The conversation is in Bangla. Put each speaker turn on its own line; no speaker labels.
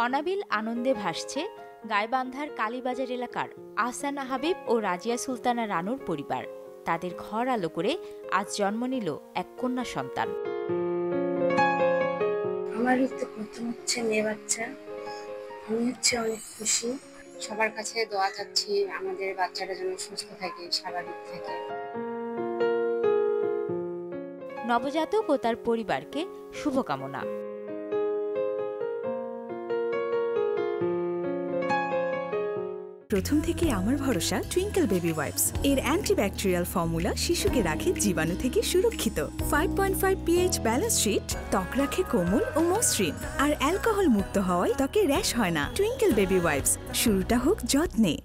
অনাবিল আনন্দে ভাসছে গাইবান্ধার কালীবাজার এলাকার আহসান হাবিব ও রাজিয়া সুলতানা রানুর পরিবার। তাদের ঘর আলো করে আজ জন্ম নিল এক কন্যা সন্তান।
আমার প্রথম হচ্ছে মেয়ে বাচ্চা, আমি অনেক খুশি।
সবার কাছে দোয়া চাচ্ছি আমাদের বাচ্চাটা যেন সুস্থ থাকে, স্বাভাবিক থাকে।
নবজাতক ও তার পরিবারকে শুভকামনা।
প্রথম থেকে আমার ভরসা টুইঙ্কেল বেবি ওয়াইপস। এর অ্যান্টিব্যাকটেরিয়াল ফর্মুলা শিশুকে রাখে জীবাণু থেকে সুরক্ষিত। 5.5 pH ব্যালেন্স শিট ত্বক রাখে কোমল ও মসৃণ, আর অ্যালকোহল মুক্ত হওয়ায় ত্বকে র্যাশ হয় না। টুইঙ্কেল বেবি ওয়াইপস, শুরুটা হোক যত্নে।